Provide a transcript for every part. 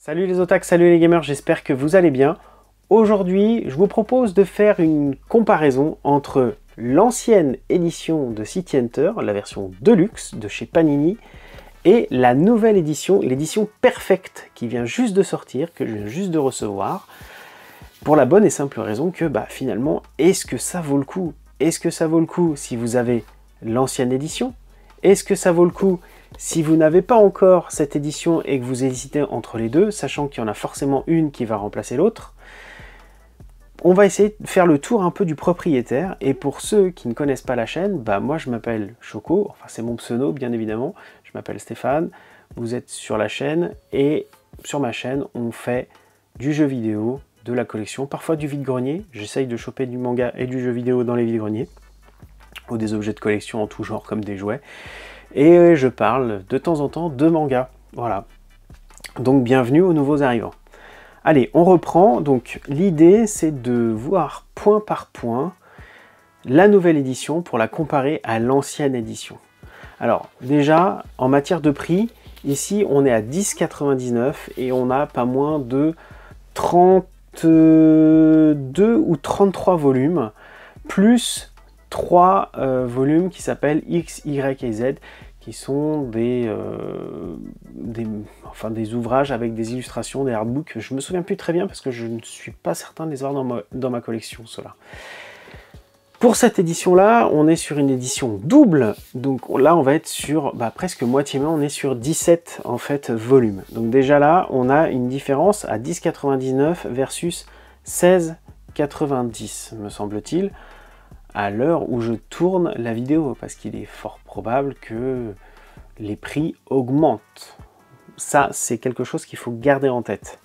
Salut les otaks, salut les gamers, j'espère que vous allez bien. Aujourd'hui, je vous propose de faire une comparaison entre l'ancienne édition de City Hunter, la version Deluxe de chez Panini, et la nouvelle édition, l'édition Perfect, qui vient juste de sortir, que je viens juste de recevoir, pour la bonne et simple raison que, finalement, est-ce que ça vaut le coup? Est-ce que ça vaut le coup si vous avez l'ancienne édition? Est-ce que ça vaut le coup si vous n'avez pas encore cette édition et que vous hésitez entre les deux, sachant qu'il y en a forcément une qui va remplacer l'autre? On va essayer de faire le tour un peu du propriétaire, et pour ceux qui ne connaissent pas la chaîne, moi je m'appelle Choco, enfin c'est mon pseudo bien évidemment, je m'appelle Stéphane, vous êtes sur la chaîne, et sur ma chaîne on fait du jeu vidéo, de la collection, parfois du vide-grenier, j'essaye de choper du manga et du jeu vidéo dans les vide-greniers, ou des objets de collection en tout genre comme des jouets, et je parle de temps en temps de manga, voilà. Donc bienvenue aux nouveaux arrivants. Allez, on reprend. Donc l'idée, c'est de voir point par point la nouvelle édition pour la comparer à l'ancienne édition. Alors déjà, en matière de prix, ici on est à 10,99 et on a pas moins de 32 ou 33 volumes, plus 3 volumes qui s'appellent X, Y et Z, qui sont des ouvrages avec des illustrations, des artbooks. Je me souviens plus très bien parce que je ne suis pas certain de les avoir dans ma collection, ceux-là. Pour cette édition-là, on est sur une édition double, donc là on va être sur presque moitié main, on est sur 17 en fait volumes. Donc déjà là, on a une différence à 10,99 versus 16,90 me semble-t-il, à l'heure où je tourne la vidéo, parce qu'il est fort probable que les prix augmentent. Ça, c'est quelque chose qu'il faut garder en tête.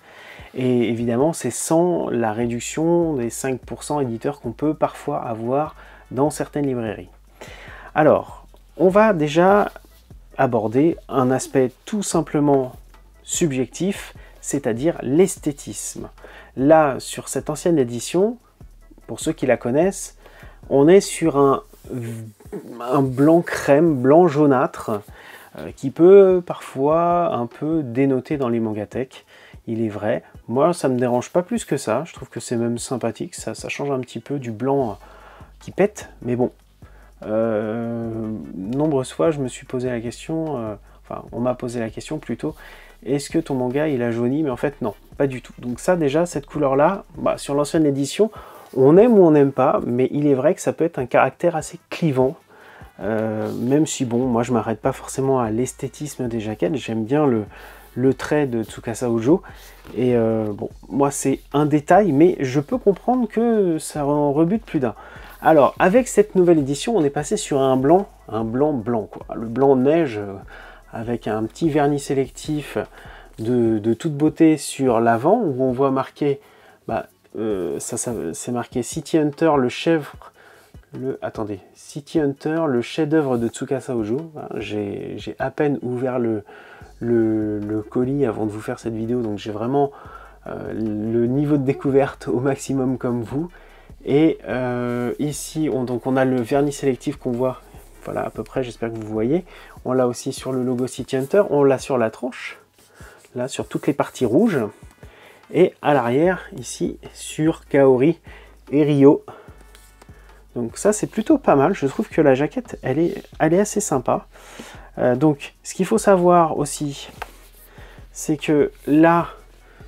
Et évidemment, c'est sans la réduction des 5% éditeurs qu'on peut parfois avoir dans certaines librairies. Alors, on va déjà aborder un aspect tout simplement subjectif, c'est-à-dire l'esthétisme. Là, sur cette ancienne édition, pour ceux qui la connaissent, on est sur un blanc crème, blanc jaunâtre, qui peut parfois un peu dénoter dans les mangathèques, il est vrai. Moi, ça me dérange pas plus que ça, je trouve que c'est même sympathique, ça change un petit peu du blanc qui pète, mais bon. Nombreuses fois, je me suis posé la question, on m'a posé la question plutôt, est-ce que ton manga il a jauni? Mais en fait, non, pas du tout. Donc ça, déjà, cette couleur-là, sur l'ancienne édition, on aime ou on n'aime pas, mais il est vrai que ça peut être un caractère assez clivant, même si bon, moi je m'arrête pas forcément à l'esthétisme des jaquettes, j'aime bien le trait de Tsukasa Ojo, et bon, moi c'est un détail, mais je peux comprendre que ça en rebute plus d'un. Alors, avec cette nouvelle édition, on est passé sur un blanc quoi, le blanc neige, avec un petit vernis sélectif de toute beauté sur l'avant, où on voit marqué, c'est marqué City Hunter, City Hunter, le chef-d'œuvre de Tsukasa Ojo. J'ai à peine ouvert le colis avant de vous faire cette vidéo, donc j'ai vraiment le niveau de découverte au maximum comme vous. Et ici, on a le vernis sélectif qu'on voit, voilà à peu près, j'espère que vous voyez. On l'a aussi sur le logo City Hunter, on l'a sur la tranche, là sur toutes les parties rouges. Et à l'arrière, ici, sur Kaori et Ryo. Donc ça, c'est plutôt pas mal. Je trouve que la jaquette, elle est assez sympa. Donc, ce qu'il faut savoir aussi, c'est que là,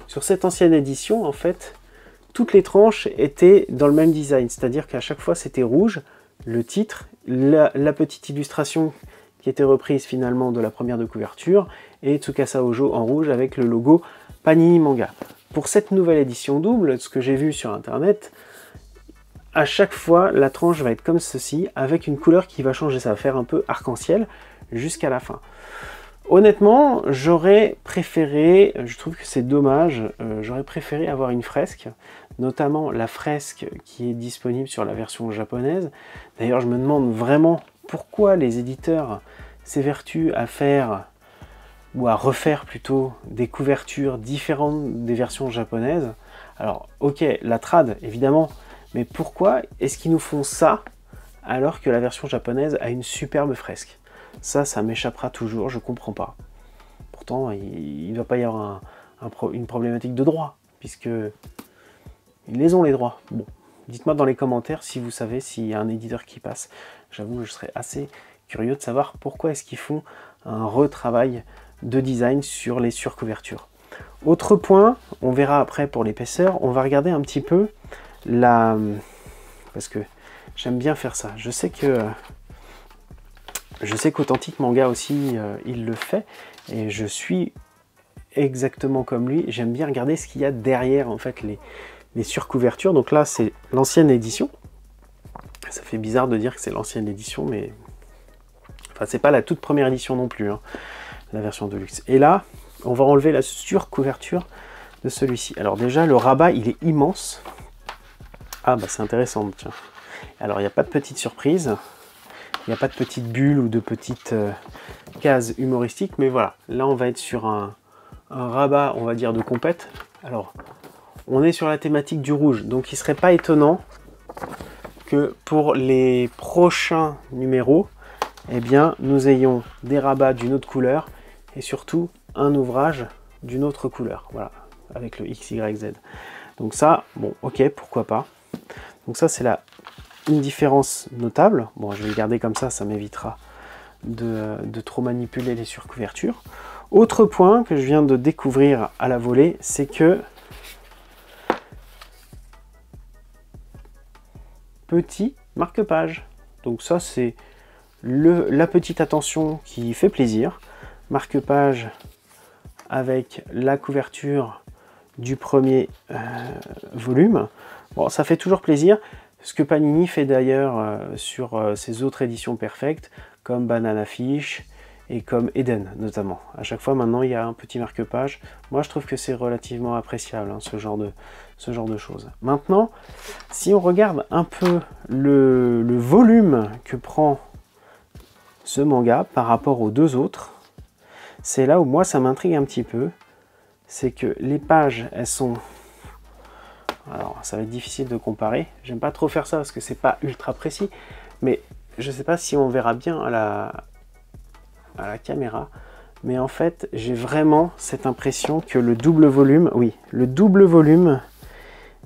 sur cette ancienne édition, en fait, toutes les tranches étaient dans le même design. C'est-à-dire qu'à chaque fois, c'était rouge, le titre, la petite illustration qui était reprise finalement de la première de couverture, et Tsukasa Ojo en rouge avec le logo Panini Manga. Pour cette nouvelle édition double, ce que j'ai vu sur internet, à chaque fois la tranche va être comme ceci, avec une couleur qui va changer, ça va faire un peu arc-en-ciel jusqu'à la fin. Honnêtement, j'aurais préféré, je trouve que c'est dommage, j'aurais préféré avoir une fresque, notamment la fresque qui est disponible sur la version japonaise. D'ailleurs, je me demande vraiment pourquoi les éditeurs s'évertuent à faire, ou à refaire plutôt, des couvertures différentes des versions japonaises. Alors, ok, la trad, évidemment, mais pourquoi est-ce qu'ils nous font ça alors que la version japonaise a une superbe fresque? Ça m'échappera toujours, je comprends pas. Pourtant, il ne doit pas y avoir une problématique de droit, puisque ils les ont les droits. Bon, dites-moi dans les commentaires si vous savez s'il y a un éditeur qui passe. J'avoue, je serais assez curieux de savoir pourquoi est-ce qu'ils font un retravail de design sur les surcouvertures. Autre point, on verra après pour l'épaisseur, on va regarder un petit peu la... parce que j'aime bien faire ça. Je sais qu'Authentique Manga aussi, il le fait, et je suis exactement comme lui. J'aime bien regarder ce qu'il y a derrière en fait les surcouvertures. Donc là, c'est l'ancienne édition. Ça fait bizarre de dire que c'est l'ancienne édition, mais enfin, c'est pas la toute première édition non plus, hein, la version de luxe. Et là, on va enlever la surcouverture de celui-ci. Alors déjà, le rabat, il est immense. Ah bah c'est intéressant, tiens. Alors, il n'y a pas de petite surprise. Il n'y a pas de petites bulles ou de petites cases humoristiques. Mais voilà, là, on va être sur un rabat, on va dire, de compète. Alors, on est sur la thématique du rouge. Donc, il ne serait pas étonnant que pour les prochains numéros, eh bien, nous ayons des rabats d'une autre couleur et surtout un ouvrage d'une autre couleur. Voilà, avec le XYZ. Donc ça, bon, ok, pourquoi pas. Donc ça, c'est une différence notable. Bon, je vais le garder comme ça m'évitera de trop manipuler les surcouvertures. Autre point que je viens de découvrir à la volée, c'est que petit marque-page. Donc ça, c'est la petite attention qui fait plaisir. Marque-page avec la couverture du premier volume. Bon, ça fait toujours plaisir. Ce que Panini fait d'ailleurs sur ses autres éditions perfectes, comme Banana Fish et comme Eden notamment. À chaque fois maintenant, il y a un petit marque-page. Moi, je trouve que c'est relativement appréciable, hein, ce genre de choses. Maintenant, si on regarde un peu le volume que prend ce manga par rapport aux deux autres, c'est là où moi, ça m'intrigue un petit peu. C'est que les pages, elles sont... Alors, ça va être difficile de comparer. J'aime pas trop faire ça parce que c'est pas ultra précis. Mais je sais pas si on verra bien à la caméra. Mais en fait, j'ai vraiment cette impression que le double volume... Oui, le double volume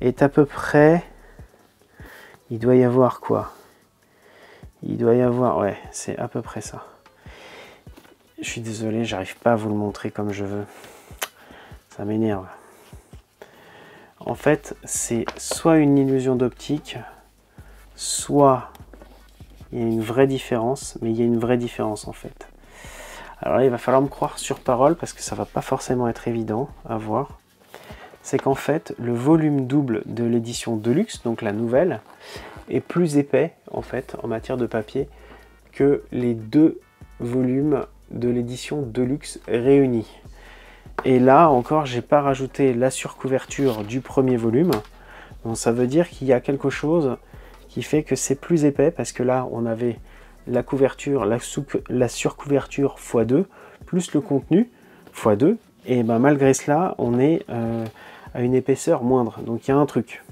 est à peu près... Il doit y avoir quoi? Il doit y avoir... Ouais, c'est à peu près ça. Je suis désolé, j'arrive pas à vous le montrer comme je veux. Ça m'énerve. En fait, c'est soit une illusion d'optique, soit il y a une vraie différence, mais il y a une vraie différence en fait. Alors là, il va falloir me croire sur parole parce que ça va pas forcément être évident à voir. C'est qu'en fait, le volume double de l'édition Deluxe, donc la nouvelle, est plus épais en fait en matière de papier que les deux volumes de l'édition Deluxe réunis. Et là encore, j'ai pas rajouté la surcouverture du premier volume. Donc ça veut dire qu'il y a quelque chose qui fait que c'est plus épais parce que là, on avait la couverture, la surcouverture x2 plus le contenu x2. Et ben malgré cela, on est à une épaisseur moindre. Donc il y a un truc.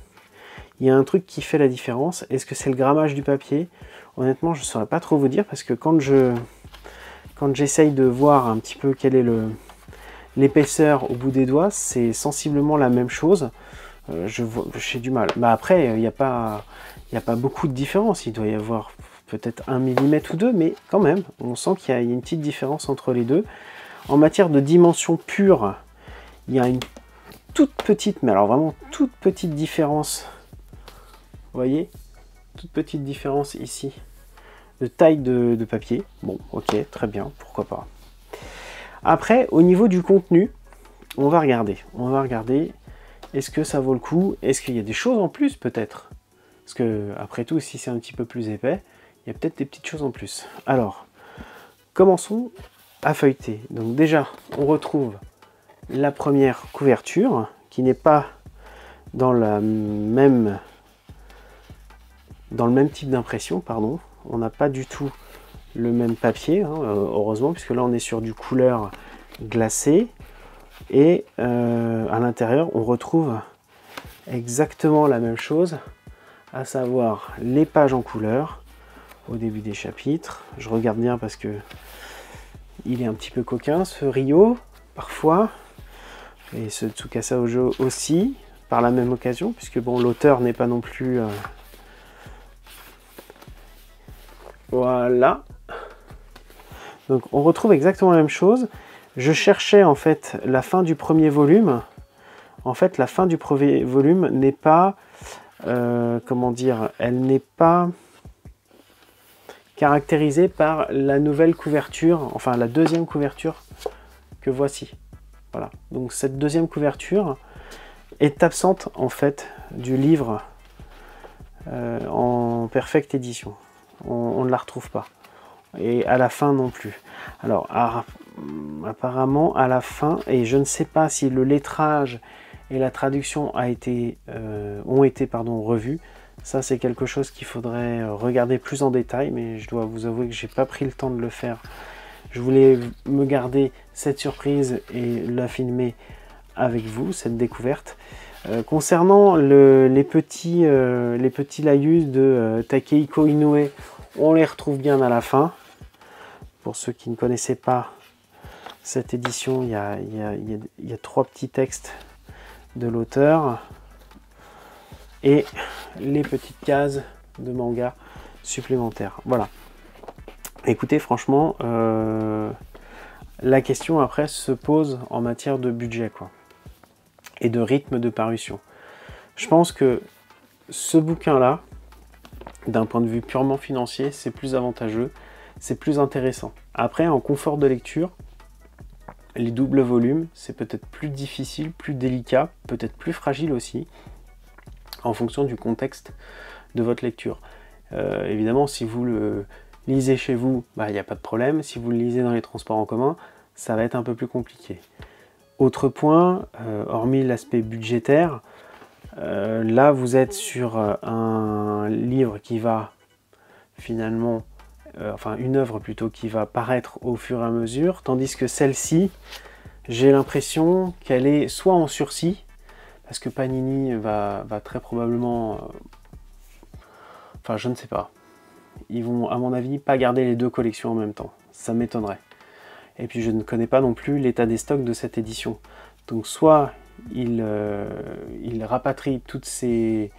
Il y a un truc qui fait la différence. Est-ce que c'est le grammage du papier? Honnêtement, je ne saurais pas trop vous dire parce que quand j'essaye de voir un petit peu quelle est l'épaisseur au bout des doigts, c'est sensiblement la même chose. J'ai du mal. Mais après, il n'y a pas beaucoup de différence. Il doit y avoir peut-être 1 mm ou 2, mais quand même, on sent qu'il y a une petite différence entre les deux. En matière de dimension pure, il y a une toute petite, mais alors vraiment toute petite différence. Vous voyez? Toute petite différence ici. De taille de papier. Bon, ok, très bien, pourquoi pas. Après, au niveau du contenu, on va regarder. Est-ce que ça vaut le coup? Est-ce qu'il y a des choses en plus peut-être? Parce que, après tout, si c'est un petit peu plus épais, il y a peut-être des petites choses en plus. Alors, commençons à feuilleter. Donc déjà, on retrouve la première couverture, qui n'est pas dans le même type d'impression, pardon. On n'a pas du tout le même papier, hein, heureusement, puisque là on est sur du couleur glacée et à l'intérieur on retrouve exactement la même chose, à savoir les pages en couleur au début des chapitres. Je regarde bien parce que il est un petit peu coquin ce Rio parfois. Et ce Tsukasa Ojo aussi, par la même occasion, puisque bon, l'auteur n'est pas non plus... Voilà. Donc on retrouve exactement la même chose. Je cherchais en fait la fin du premier volume. En fait, la fin du premier volume n'est pas... comment dire, elle n'est pas caractérisée par la nouvelle couverture, enfin la deuxième couverture que voici. Voilà, donc cette deuxième couverture est absente en fait du livre en perfecte édition. On ne la retrouve pas. Et à la fin non plus. Alors apparemment à la fin, et je ne sais pas si le lettrage et la traduction ont été revus. Ça, c'est quelque chose qu'il faudrait regarder plus en détail, mais je dois vous avouer que j'ai pas pris le temps de le faire. Je voulais me garder cette surprise et la filmer avec vous, cette découverte. Concernant les petits laïus de Takehiko Inoue, on les retrouve bien à la fin. Pour ceux qui ne connaissaient pas cette édition, il y a 3 petits textes de l'auteur et les petites cases de manga supplémentaires. Voilà. Écoutez, franchement, la question après se pose en matière de budget, quoi, et de rythme de parution. Je pense que ce bouquin-là, d'un point de vue purement financier, c'est plus avantageux, c'est plus intéressant. Après, en confort de lecture, les doubles volumes, c'est peut-être plus difficile, plus délicat, peut-être plus fragile aussi, en fonction du contexte de votre lecture. Évidemment, si vous le lisez chez vous, il n'y a pas de problème. Si vous le lisez dans les transports en commun, ça va être un peu plus compliqué. Autre point, hormis l'aspect budgétaire, là vous êtes sur un livre qui va finalement, enfin une œuvre plutôt, qui va paraître au fur et à mesure, tandis que celle-ci, j'ai l'impression qu'elle est soit en sursis, parce que Panini va très probablement, enfin je ne sais pas, ils vont à mon avis pas garder les deux collections en même temps, ça m'étonnerait. Et puis je ne connais pas non plus l'état des stocks de cette édition. Donc soit il rapatrie toutes ces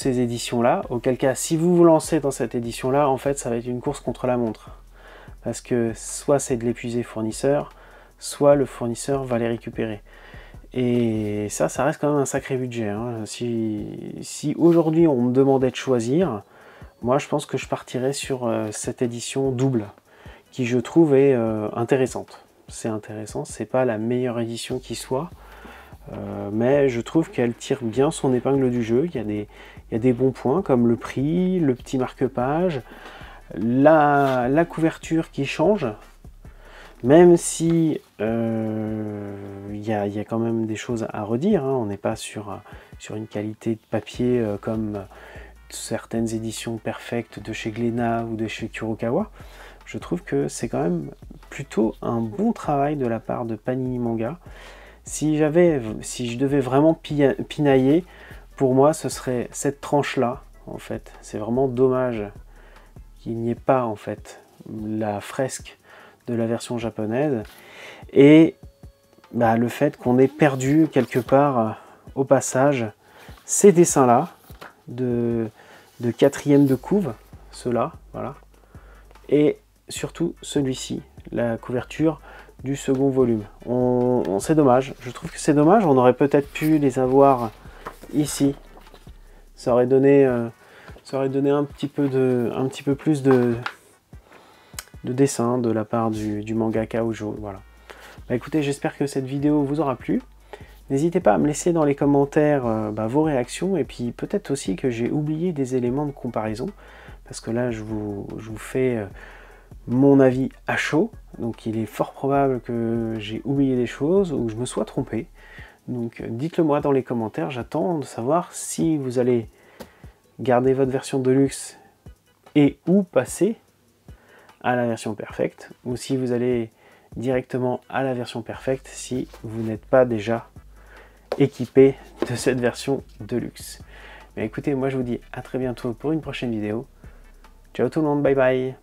éditions-là, auquel cas si vous vous lancez dans cette édition-là, en fait ça va être une course contre la montre. Parce que soit c'est de l'épuisé fournisseur, soit le fournisseur va les récupérer. Et ça reste quand même un sacré budget. Hein. Si aujourd'hui on me demandait de choisir, moi je pense que je partirais sur cette édition double, qui je trouve est intéressante. C'est intéressant, c'est pas la meilleure édition qui soit, mais je trouve qu'elle tire bien son épingle du jeu. Il y a des bons points comme le prix, le petit marque-page, la couverture qui change, même si il y a quand même des choses à redire, hein. On n'est pas sur une qualité de papier comme certaines éditions perfectes de chez Glénat ou de chez Kurokawa. Je trouve que c'est quand même plutôt un bon travail de la part de Panini Manga. Si je devais vraiment pinailler, pour moi ce serait cette tranche-là, en fait. C'est vraiment dommage qu'il n'y ait pas, en fait, la fresque de la version japonaise. Et le fait qu'on ait perdu quelque part, au passage, ces dessins-là, de 4e de couve, ceux-là, voilà. Et surtout celui-ci, la couverture du second volume. C'est dommage, je trouve que c'est dommage, on aurait peut-être pu les avoir ici. Ça aurait donné un petit peu plus de dessin de la part du mangaka Ojo. Voilà. Écoutez, j'espère que cette vidéo vous aura plu. N'hésitez pas à me laisser dans les commentaires vos réactions, et puis peut-être aussi que j'ai oublié des éléments de comparaison, parce que là je vous fais mon avis à chaud, donc il est fort probable que j'ai oublié des choses ou que je me sois trompé. Donc dites-le moi dans les commentaires, j'attends de savoir si vous allez garder votre version Deluxe et ou passer à la version Perfect, ou si vous allez directement à la version Perfect si vous n'êtes pas déjà équipé de cette version Deluxe. Mais écoutez, moi je vous dis à très bientôt pour une prochaine vidéo. Ciao tout le monde, bye bye.